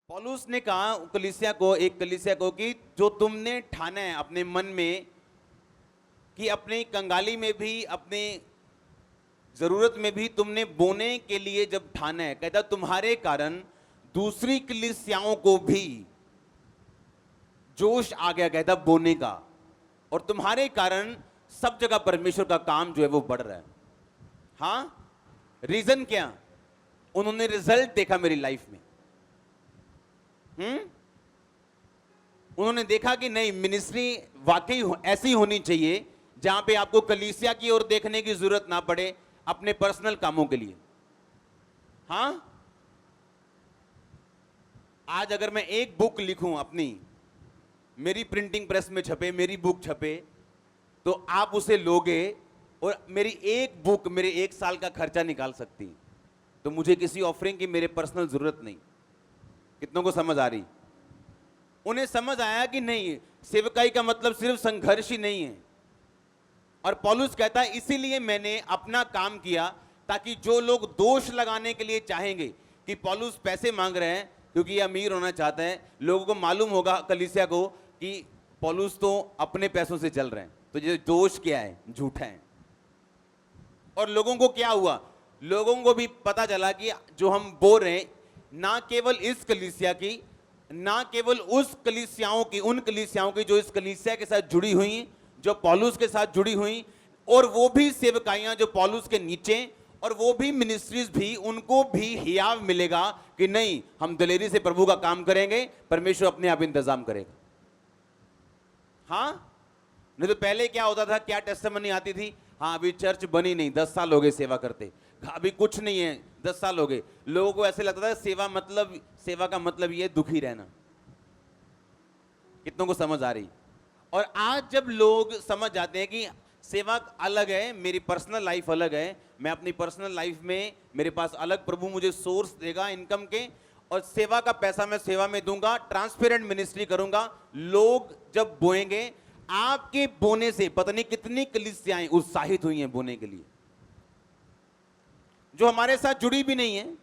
पौलुस ने कहा कलीसिया को कि जो तुमने ठाना है अपने मन में कि अपनी कंगाली में भी अपने जरूरत में भी तुमने बोने के लिए जब ठाना है, कहता तुम्हारे कारण दूसरी कलीसियाओं को भी जोश आ गया, कहता बोने का, और तुम्हारे कारण सब जगह परमेश्वर का काम जो है वो बढ़ रहा है। हाँ, रीजन क्या? उन्होंने रिजल्ट देखा मेरी लाइफ में। उन्होंने देखा कि नहीं, मिनिस्ट्री वाकई ऐसी होनी चाहिए जहां पे आपको कलीसिया की ओर देखने की जरूरत ना पड़े अपने पर्सनल कामों के लिए। हाँ, आज अगर मैं एक बुक लिखूं अपनी, मेरी प्रिंटिंग प्रेस में छपे, मेरी बुक छपे, तो आप उसे लोगे और मेरी एक बुक मेरे 1 साल का खर्चा निकाल सकती। तो मुझे किसी ऑफरिंग की मेरे पर्सनल जरूरत नहीं। कितनों को समझ आ रही? उन्हें समझ आया कि नहीं, सेवकाई का मतलब सिर्फ संघर्ष ही नहीं है। और पौलुस कहता है इसीलिए मैंने अपना काम किया, ताकि जो लोग दोष लगाने के लिए चाहेंगे कि पौलुस पैसे मांग रहे हैं क्योंकि ये अमीर होना चाहते हैं, लोगों को मालूम होगा कलीसिया को कि पौलुस तो अपने पैसों से चल रहे हैं, तो ये दोष क्या है? झूठा है। और लोगों को क्या हुआ? लोगों को भी पता चला कि जो हम बोल रहे हैं, ना केवल इस कलीसिया की, ना केवल उस कलीसियाओं की, उन कलीसियाओं की जो इस कलीसिया के साथ जुड़ी हुई, जो पौलुस के साथ जुड़ी हुई, और वो भी सेवकाइयां जो पौलुस के नीचे, और वो भी मिनिस्ट्रीज भी, उनको भी हियाव मिलेगा कि नहीं, हम दिलेरी से प्रभु का काम करेंगे, परमेश्वर अपने आप इंतजाम करेगा। हाँ, नहीं तो पहले क्या होता था, क्या टेस्टिमनी आती थी? हाँ, अभी चर्च बनी नहीं, 10 साल हो गए सेवा करते, अभी कुछ नहीं है, 10 साल हो गए। लोगों को ऐसे लगता था सेवा का मतलब ये दुखी रहना। कितनों को समझ आ रही? और आज जब लोग समझ जाते हैं कि सेवा अलग है, मेरी पर्सनल लाइफ अलग है, मैं अपनी पर्सनल लाइफ में, मेरे पास अलग प्रभु मुझे सोर्स देगा इनकम के, और सेवा का पैसा मैं सेवा में दूंगा, ट्रांसपेरेंट मिनिस्ट्री करूंगा। लोग जब बोएंगे, आपके बोने से पता नहीं कितनी कलीसियाएं उत्साहित हुई हैं बोने के लिए, जो हमारे साथ जुड़ी भी नहीं है,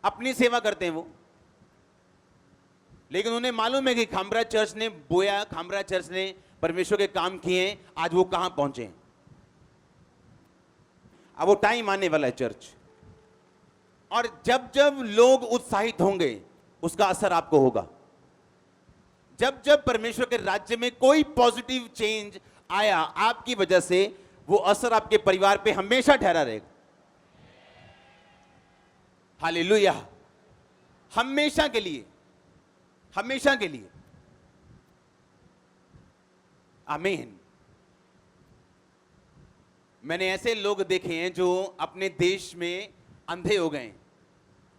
अपनी सेवा करते हैं वो, लेकिन उन्हें मालूम है कि खामरा चर्च ने बोया, खामरा चर्च ने परमेश्वर के काम किए, आज वो कहां पहुंचे हैं। अब वो टाइम आने वाला है चर्च, और जब जब लोग उत्साहित होंगे उसका असर आपको होगा। जब जब परमेश्वर के राज्य में कोई पॉजिटिव चेंज आया आपकी वजह से, वो असर आपके परिवार पे हमेशा ठहरा रहेगा। हालेलुया, हमेशा के लिए, हमेशा के लिए। आमीन। मैंने ऐसे लोग देखे हैं जो अपने देश में अंधे हो गए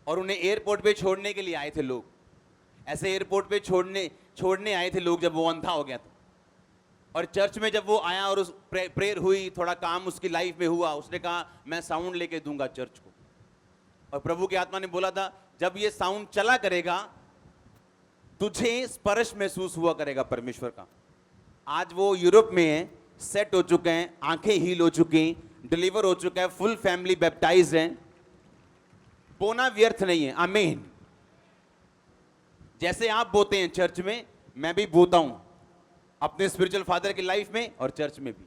और उन्हें एयरपोर्ट पे छोड़ने के लिए आए थे लोग। ऐसे एयरपोर्ट पे छोड़ने आए थे लोग जब वो अंधा हो गया था। और चर्च में जब वो आया और उस प्रेयर हुई, थोड़ा काम उसकी लाइफ में हुआ, उसने कहा मैं साउंड लेके दूंगा चर्च को। और प्रभु की आत्मा ने बोला था जब ये साउंड चला करेगा, तुझे स्पर्श महसूस हुआ करेगा परमेश्वर का। आज वो यूरोप में है, सेट हो चुके हैं, आंखें हील हो चुकी, डिलीवर हो चुका है, फुल फैमिली बैप्टाइज्ड है। बोना व्यर्थ नहीं है। आमीन। जैसे आप बोते हैं चर्च में, मैं भी बोता हूं अपने स्पिरिचुअल फादर की लाइफ में और चर्च में भी।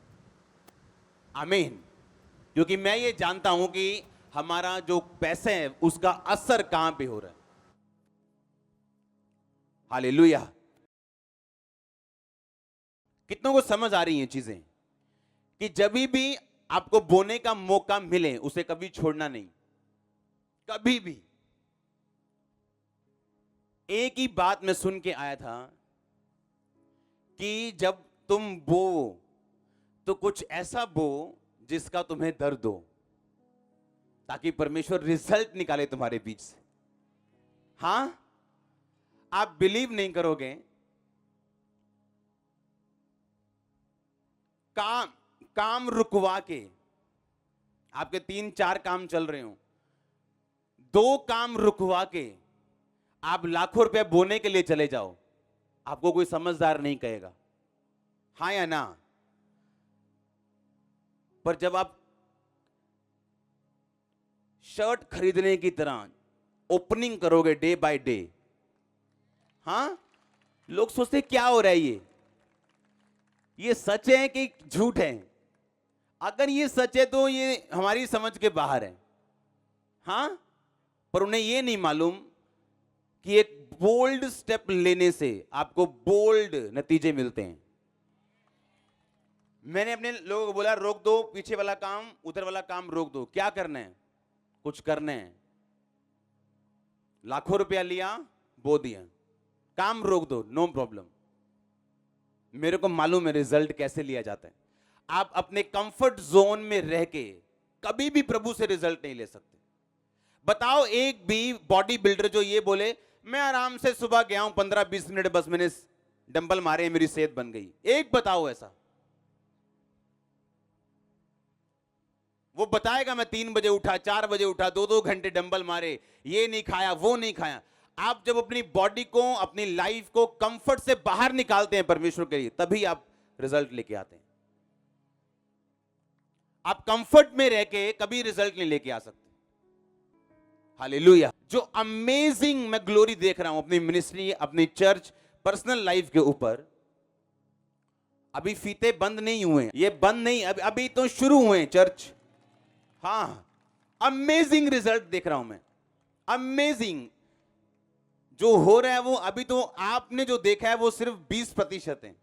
आमीन। क्योंकि मैं ये जानता हूं कि हमारा जो पैसे है उसका असर कहां पे हो रहा है। हालेलुया। कितनों को समझ आ रही हैं चीजें कि जब भी आपको बोने का मौका मिले उसे कभी छोड़ना नहीं, कभी भी। एक ही बात मैं सुन के आया था कि जब तुम बो तो कुछ ऐसा बो जिसका तुम्हें दर्द हो, ताकि परमेश्वर रिजल्ट निकाले तुम्हारे बीच से। हां, आप बिलीव नहीं करोगे, काम रुकवा के, आपके 3-4 काम चल रहे हो, 2 काम रुकवा के आप लाखों रुपए बोने के लिए चले जाओ, आपको कोई समझदार नहीं कहेगा। हाँ या ना? पर जब आप शर्ट खरीदने की तरह ओपनिंग करोगे डे बाय डे, हाँ, लोग सोचते हैं क्या हो रहा है, ये सच है कि झूठ है? अगर ये सच है तो ये हमारी समझ के बाहर है। हाँ, पर उन्हें ये नहीं मालूम कि एक बोल्ड स्टेप लेने से आपको बोल्ड नतीजे मिलते हैं। मैंने अपने लोगों को बोला, रोक दो पीछे वाला काम, उधर वाला काम रोक दो। क्या करना है? कुछ करना है। लाखों रुपया लिया, बो दिया, काम रोक दो, नो प्रॉब्लम। मेरे को मालूम है रिजल्ट कैसे लिया जाता है। आप अपने कंफर्ट जोन में रह के कभी भी प्रभु से रिजल्ट नहीं ले सकते। बताओ एक भी बॉडी बिल्डर जो ये बोले मैं आराम से सुबह गया हूं 15-20 मिनट, बस मैंने डंबल मारे, मेरी सेहत बन गई, एक बताओ ऐसा? वो बताएगा मैं 3 बजे उठा, 4 बजे उठा, 2-2 घंटे डंबल मारे, ये नहीं खाया, वो नहीं खाया। आप जब अपनी बॉडी को, अपनी लाइफ को कंफर्ट से बाहर निकालते हैं परमेश्वर के लिए, तभी आप रिजल्ट लेके आते हैं। आप कंफर्ट में रह के कभी रिजल्ट नहीं लेके आ सकते। हालेलुया। जो अमेजिंग मैं ग्लोरी देख रहा हूं अपनी मिनिस्ट्री, अपनी चर्च, पर्सनल लाइफ के ऊपर, अभी फीते बंद नहीं हुए, ये बंद नहीं, अभी तो शुरू हुए चर्च। हाँ, अमेजिंग रिजल्ट देख रहा हूं मैं, अमेजिंग। जो हो रहा है वो अभी तो आपने जो देखा है वो सिर्फ 20% है,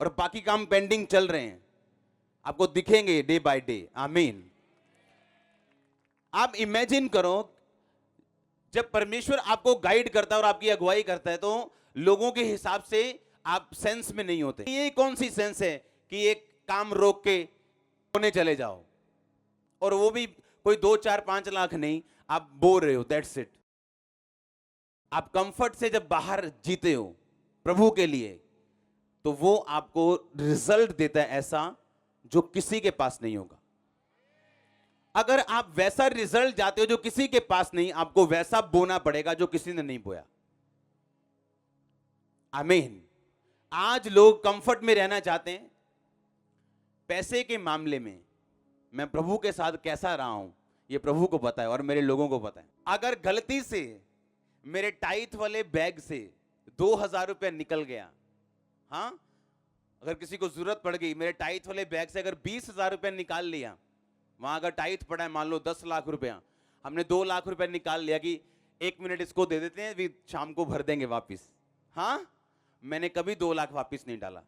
और बाकी काम पेंडिंग चल रहे हैं, आपको दिखेंगे डे बाय डे। आमीन। आप इमेजिन करो जब परमेश्वर आपको गाइड करता है और आपकी अगुवाई करता है, तो लोगों के हिसाब से आप सेंस में नहीं होते। ये कौन सी सेंस है कि एक काम रोक के होने चले जाओ, और वो भी कोई 2-4-5 लाख नहीं, आप बोल रहे हो, दैट्स इट। आप कंफर्ट से जब बाहर जीते हो प्रभु के लिए, तो वो आपको रिजल्ट देता है ऐसा जो किसी के पास नहीं होगा। अगर आप वैसा रिजल्ट जाते हो जो किसी के पास नहीं, आपको वैसा बोना पड़ेगा जो किसी ने नहीं बोया। आमीन। आज लोग कंफर्ट में रहना चाहते हैं। पैसे के मामले में मैं प्रभु के साथ कैसा रहा हूं, ये प्रभु को पता है और मेरे लोगों को पता है। अगर गलती से मेरे टाइथ वाले बैग से 2000 रुपया निकल गया, हाँ, अगर किसी को जरूरत पड़ गई, मेरे टाइथ वाले बैग से अगर 20,000 रुपया निकाल लिया, वहां अगर टाइथ पड़ा है मान लो 10 लाख रुपया, हमने 2 लाख रुपया निकाल लिया कि 1 मिनट इसको दे देते हैं, भी शाम को भर देंगे वापिस। हाँ, मैंने कभी 2 लाख वापिस नहीं डाला।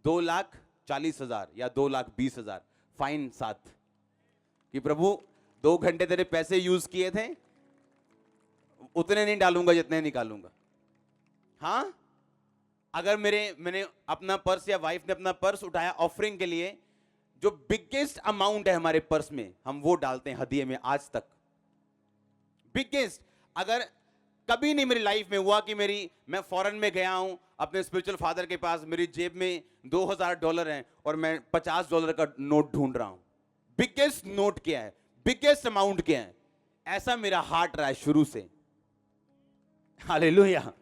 2,40,000 या 2,20,000 फाइन साथ, कि प्रभु 2 घंटे तेरे पैसे यूज किए थे, उतने नहीं डालूंगा जितने निकालूंगा। हाँ, अगर मैंने अपना पर्स या वाइफ ने अपना पर्स उठाया ऑफरिंग के लिए, जो बिगेस्ट अमाउंट है हमारे पर्स में, हम वो डालते हैं हदिये में आज तक। बिगेस्ट, अगर कभी नहीं मेरी लाइफ में हुआ कि मैं फॉरेन में गया हूं अपने स्पिरिचुअल फादर के पास, मेरी जेब में $2,000 हैं और मैं $50 का नोट ढूंढ रहा हूं। बिगेस्ट नोट क्या है, बिगेस्ट अमाउंट क्या है, ऐसा मेरा हार्ट रहा है शुरू से। हालेलुया।